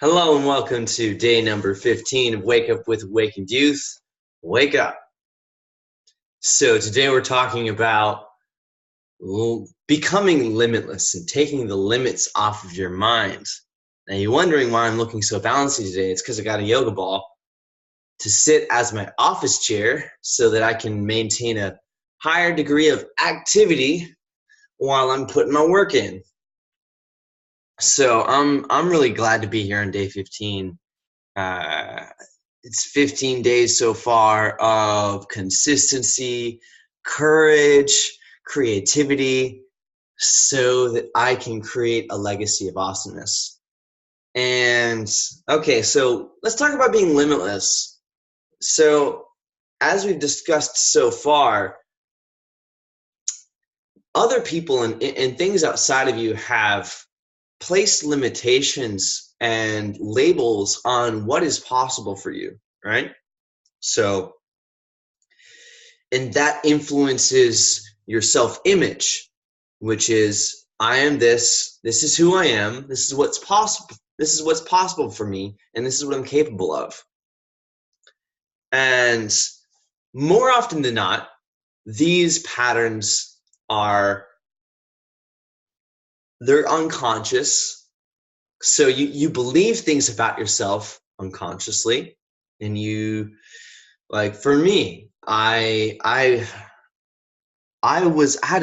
Hello and welcome to day number 15 of Wake Up with Awakened Youth. Wake up. So today we're talking about becoming limitless and taking the limits off of your mind. Now you're wondering why I'm looking so bouncy today. It's because I got a yoga ball to sit as my office chair so that I can maintain a higher degree of activity while I'm putting my work in. So I'm really glad to be here on day 15. It's 15 days so far of consistency, courage, creativity, so that I can create a legacy of awesomeness. And okay, so let's talk about being limitless. So as we've discussed so far, other people and things outside of you have placed limitations and labels on what is possible for you, right? So, and that influences your self-image, which is, I am this is who I am, this is what's possible for me, and this is what I'm capable of. And more often than not, these patterns they're unconscious. So you believe things about yourself unconsciously, and you, like for me, I had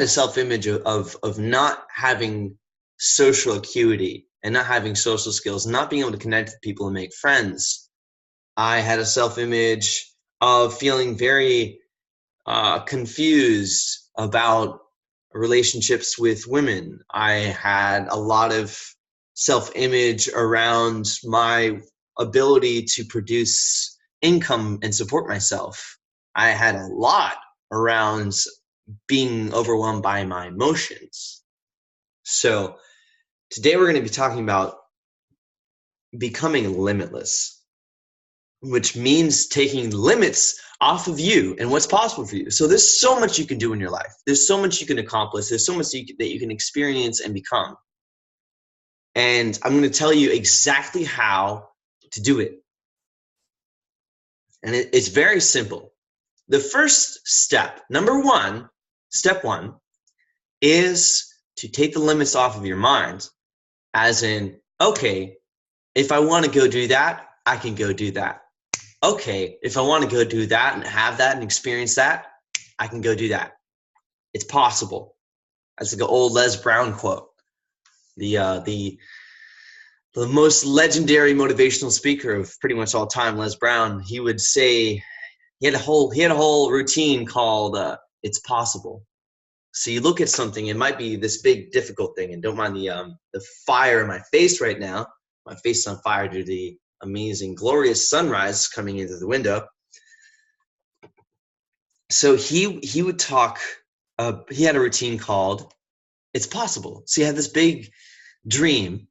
a self-image of not having social acuity and not having social skills, not being able to connect with people and make friends. I had a self-image of feeling very confused about relationships with women. I had a lot of self-image around my ability to produce income and support myself. I had a lot around being overwhelmed by my emotions. So today we're going to be talking about becoming limitless, which means taking limits off of you and what's possible for you. So there's so much you can do in your life. There's so much you can accomplish. There's so much that you can experience and become. And I'm going to tell you exactly how to do it. And it's very simple. The first step, step one, is to take the limits off of your mind, as in, okay, if I want to go do that, I can go do that. Okay, if I want to go do that and have that and experience that, I can go do that. It's possible. That's like an old Les Brown quote. The most legendary motivational speaker of pretty much all time, Les Brown, he would say, he had a whole routine called "It's possible." So you look at something, it might be this big difficult thing, and don't mind the fire in my face right now. My face is on fire due to the amazing, glorious sunrise coming into the window. So he would talk. He had a routine called "It's possible." So you have this big dream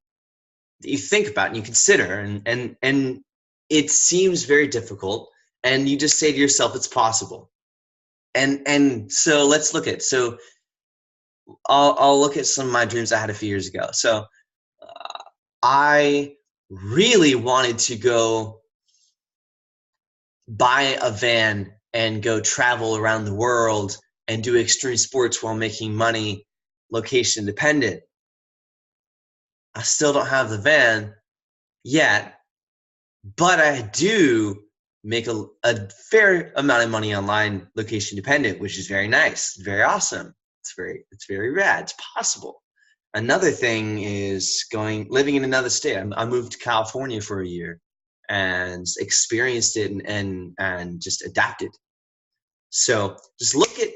that you think about and you consider, and it seems very difficult, and you just say to yourself, "It's possible." And so let's look at. So I'll look at some of my dreams I had a few years ago. So I really wanted to go buy a van and go travel around the world and do extreme sports while making money, location dependent. I still don't have the van yet, but I do make a fair amount of money online, location dependent, which is very nice, very awesome. It's very rad. It's possible. Another thing is living in another state. I moved to California for a year and experienced it and just adapted. So just look at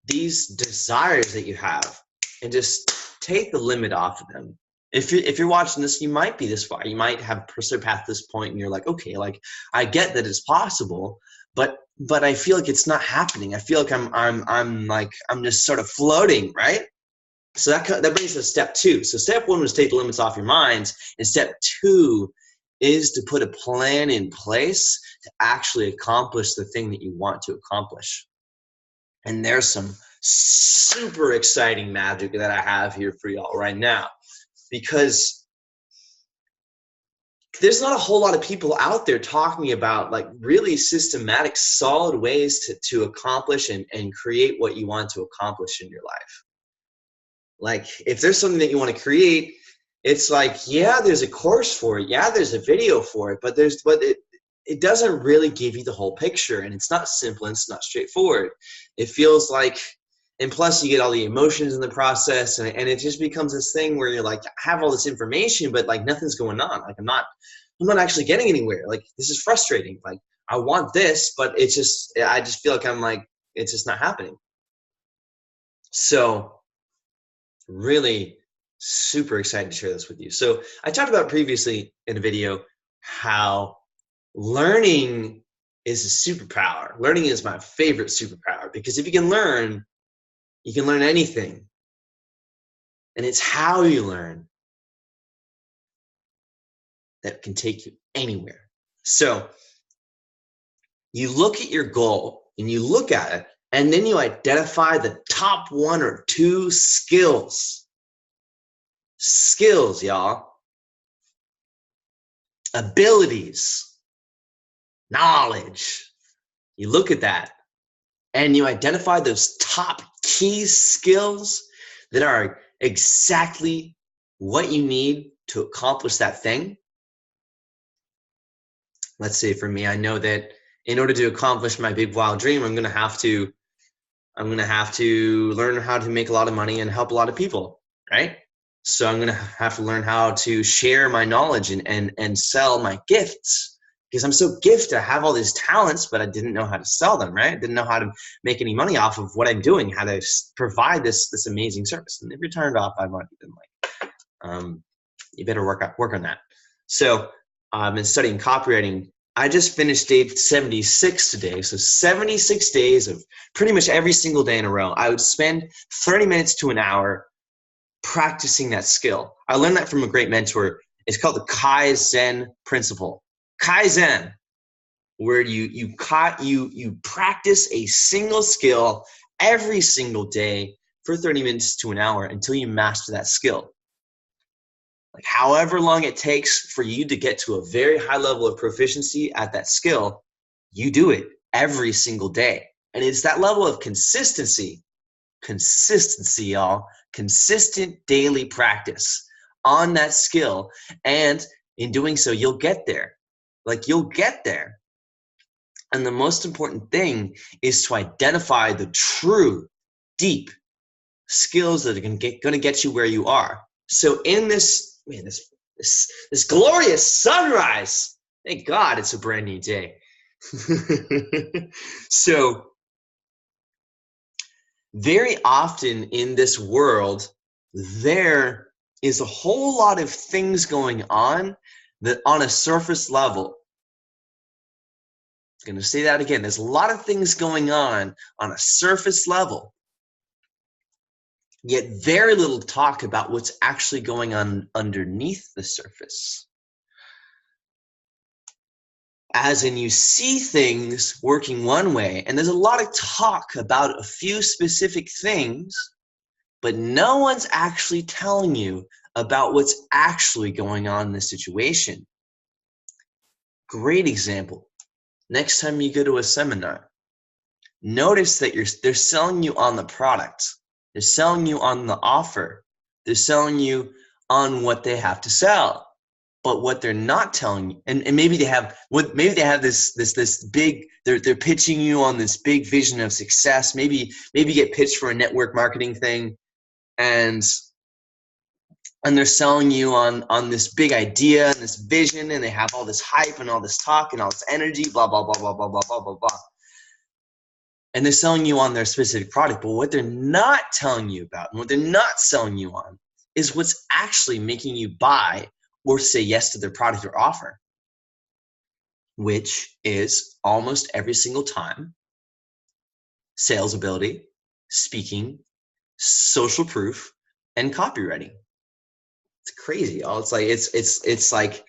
these desires that you have and just take the limit off of them. If you're watching this, you might be this far. You might have surpassed this point and you're like, okay, like I get that it's possible, but I feel like it's not happening. I feel like I'm just sort of floating, right? So that brings us to step two. So step one was take the limits off your minds, and step two is to put a plan in place to actually accomplish the thing that you want to accomplish. And there's some super exciting magic that I have here for y'all right now, because there's not a whole lot of people out there talking about like really systematic, solid ways to accomplish and create what you want to accomplish in your life. Like if there's something that you want to create, it's like, yeah, there's a course for it. Yeah, there's a video for it, but it doesn't really give you the whole picture, and it's not simple and it's not straightforward. It feels like, and plus you get all the emotions in the process, and it just becomes this thing where you're like, I have all this information, but like nothing's going on. Like I'm not actually getting anywhere. Like this is frustrating. Like I want this, but I just feel like I'm like, it's just not happening. So really super excited to share this with you. So I talked about previously in a video how learning is a superpower. Learning is my favorite superpower because if you can learn anything. And it's how you learn that can take you anywhere. So you look at your goal and you look at it, and then you identify the top 1 or 2 skills. Skills, y'all. Abilities. Knowledge. You look at that and you identify those top key skills that are exactly what you need to accomplish that thing. Let's say for me, I know that in order to accomplish my big wild dream, I'm going to have to learn how to make a lot of money and help a lot of people, right? So I'm going to have to learn how to share my knowledge and sell my gifts, because I'm so gifted. I have all these talents, but I didn't know how to sell them, right? I didn't know how to make any money off of what I'm doing, how to provide this amazing service. And if you're turned off by money, then like, you better work on that. So I've been studying copywriting. I just finished day 76 today. So 76 days of pretty much every single day in a row. I would spend 30 minutes to an hour practicing that skill. I learned that from a great mentor. It's called the Kaizen principle. Kaizen, where you practice a single skill every single day for 30 minutes to an hour until you master that skill. Like however long it takes for you to get to a very high level of proficiency at that skill, you do it every single day. And it's that level of consistency, y'all, consistent daily practice on that skill. And in doing so, you'll get there. Like you'll get there. And the most important thing is to identify the true, deep skills that are going to get you where you are. So in this glorious sunrise, thank God it's a brand new day. So very often in this world, there is a whole lot of things going on that on a surface level, I'm going to say that again, there's a lot of things going on a surface level, yet very little talk about what's actually going on underneath the surface. As in, you see things working one way, and there's a lot of talk about a few specific things, but no one's actually telling you about what's actually going on in the situation. Great example. Next time you go to a seminar, notice that they're selling you on the product. They're selling you on the offer. They're selling you on what they have to sell. But what they're not telling you, and maybe they have this big, they're pitching you on this big vision of success. Maybe you get pitched for a network marketing thing, and they're selling you on this big idea and this vision, and they have all this hype and all this talk and all this energy, blah, blah, blah, blah, blah, blah, blah, blah, blah. And they're selling you on their specific product. But what they're not telling you about and what they're not selling you on is what's actually making you buy or say yes to their product or offer, which is almost every single time sales ability, speaking, social proof, and copywriting. It's crazy, y'all. It's like,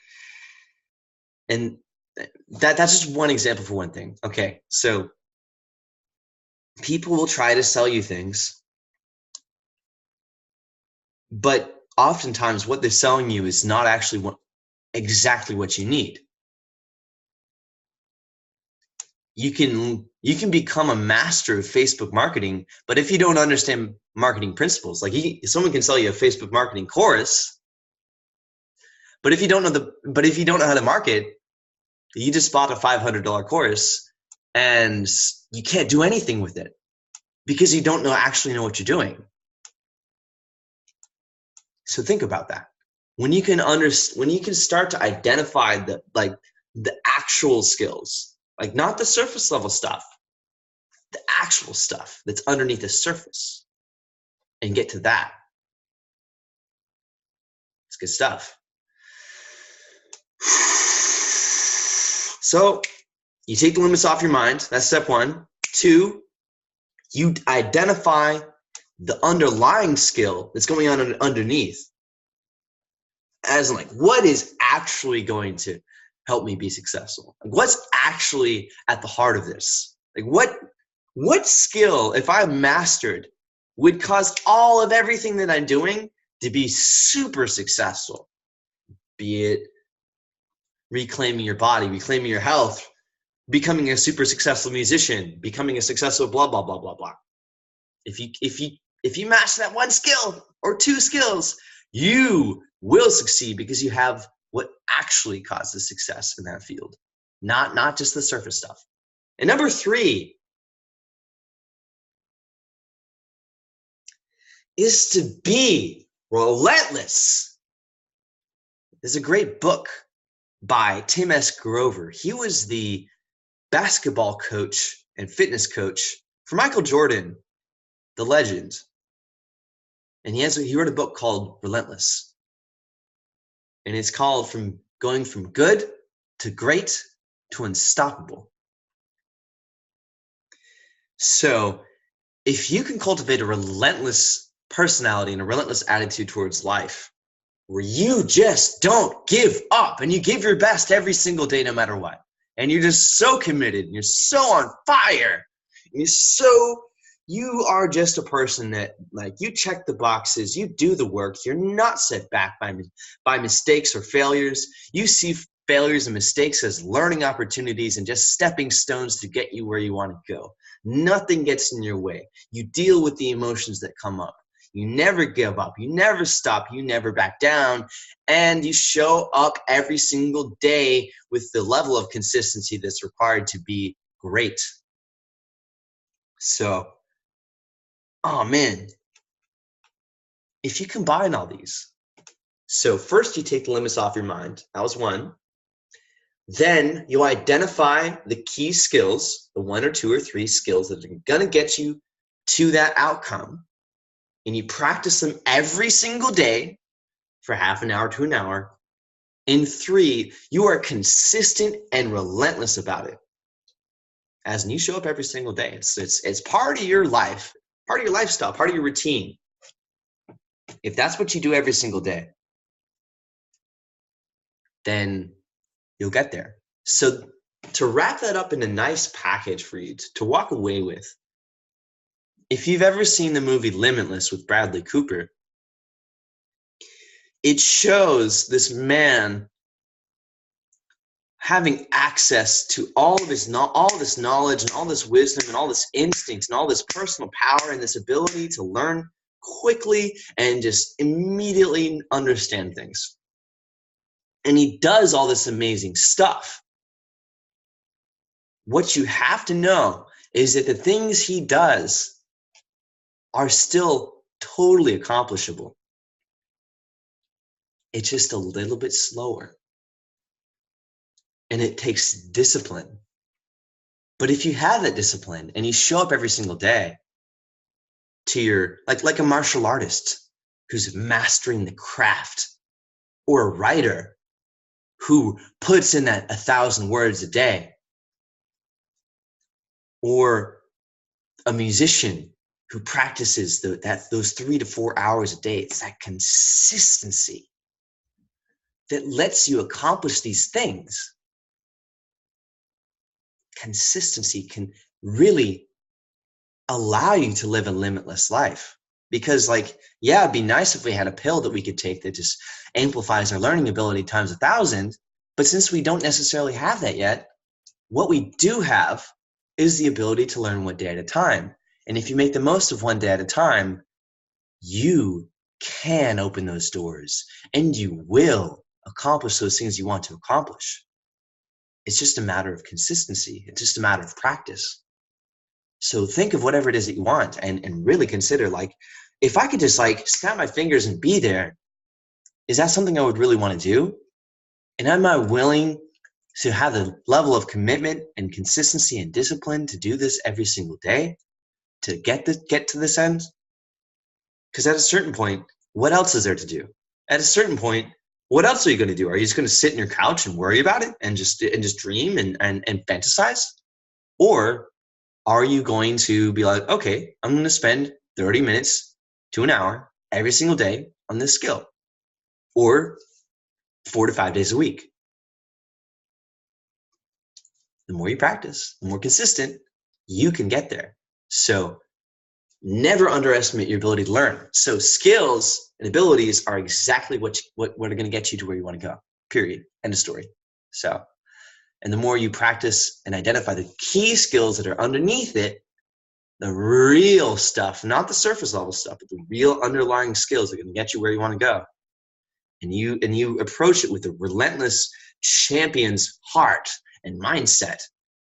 and that's just one example for one thing. Okay, so people will try to sell you things, but oftentimes what they're selling you is not actually exactly what you need. You can become a master of Facebook marketing, but if you don't understand marketing principles, like someone can sell you a Facebook marketing course, but if you don't know how to market, you just bought a $500 course and you can't do anything with it because you don't actually know what you're doing. So think about that. When you can start to identify the actual skills, like not the surface level stuff, the actual stuff that's underneath the surface, and get to that. It's good stuff. So you take the limits off your mind. That's step 1. 2, you identify the underlying skill that's going on underneath, as in, like, what is actually going to help me be successful? Like, what's actually at the heart of this? Like, what skill, if I mastered, would cause all of everything that I'm doing to be super successful? Be it reclaiming your body, reclaiming your health, becoming a super successful musician, becoming a successful blah, blah, blah, blah, blah. If you master that one skill or 2 skills, you will succeed because you have what actually causes success in that field, not just the surface stuff. And number 3 is to be relentless. There's a great book by Tim S. Grover. He was the basketball coach and fitness coach for Michael Jordan, the legend. And he wrote a book called Relentless. And it's called From Going From Good to Great to Unstoppable. So if you can cultivate a relentless personality and a relentless attitude towards life, where you just don't give up and you give your best every single day no matter what, and you're just so committed and you're so on fire, and you are just a person that, like, you check the boxes, you do the work, you're not set back by mistakes or failures. You see failures and mistakes as learning opportunities and just stepping stones to get you where you want to go. Nothing gets in your way. You deal with the emotions that come up. You never give up. You never stop. You never back down. And you show up every single day with the level of consistency that's required to be great. So, oh man, if you combine all these, so first you take the limits off your mind. That was 1. Then you identify the key skills, the 1 or 2 or 3 skills that are going to get you to that outcome. And you practice them every single day for half an hour to an hour. And 3, you are consistent and relentless about it. As in, you show up every single day. It's part of your life, part of your lifestyle, part of your routine. If that's what you do every single day, then you'll get there. So to wrap that up in a nice package for you to walk away with, if you've ever seen the movie Limitless with Bradley Cooper, it shows this man having access to all this knowledge and all this wisdom and all this instinct and all this personal power and this ability to learn quickly and just immediately understand things. And he does all this amazing stuff. What you have to know is that the things he does are still totally accomplishable. It's just a little bit slower. And it takes discipline. But if you have that discipline and you show up every single day to your, like a martial artist who's mastering the craft, or a writer who puts in that 1,000 words a day, or a musician who practices those 3 to 4 hours a day. It's that consistency that lets you accomplish these things. Consistency can really allow you to live a limitless life. Because like, yeah, it'd be nice if we had a pill that we could take that just amplifies our learning ability times 1,000. But since we don't necessarily have that yet, what we do have is the ability to learn one day at a time. And if you make the most of one day at a time, you can open those doors and you will accomplish those things you want to accomplish. It's just a matter of consistency. It's just a matter of practice. So think of whatever it is that you want and really consider, like, if I could just like snap my fingers and be there, is that something I would really want to do? And am I willing to have the level of commitment and consistency and discipline to do this every single day to get to this end? Because at a certain point, what else is there to do? At a certain point, what else are you going to do? Are you just going to sit in your couch and worry about it and just dream and fantasize? Or are you going to be like, okay, I'm going to spend 30 minutes to an hour every single day on this skill, or 4 to 5 days a week? The more you practice, the more consistent you can get there. So never underestimate your ability to learn. So skills and abilities are exactly what are going to get you to where you want to go, period. End of story. So, and the more you practice and identify the key skills that are underneath it, the real stuff, not the surface level stuff, but the real underlying skills are going to get you where you want to go. And you approach it with a relentless champion's heart and mindset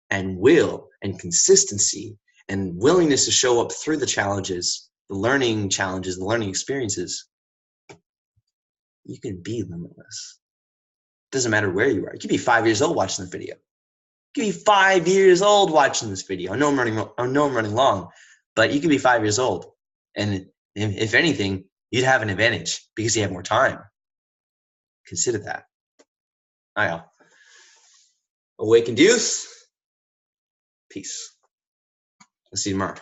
and will and consistency and willingness to show up through the challenges, the learning experiences. You can be limitless. It doesn't matter where you are. You could be 5 years old watching the video. You could be 5 years old watching this video. I know I'm running long, but you could be 5 years old. And if anything, you'd have an advantage because you have more time. Consider that. All right. Awakened youth. Peace. I'll see you tomorrow.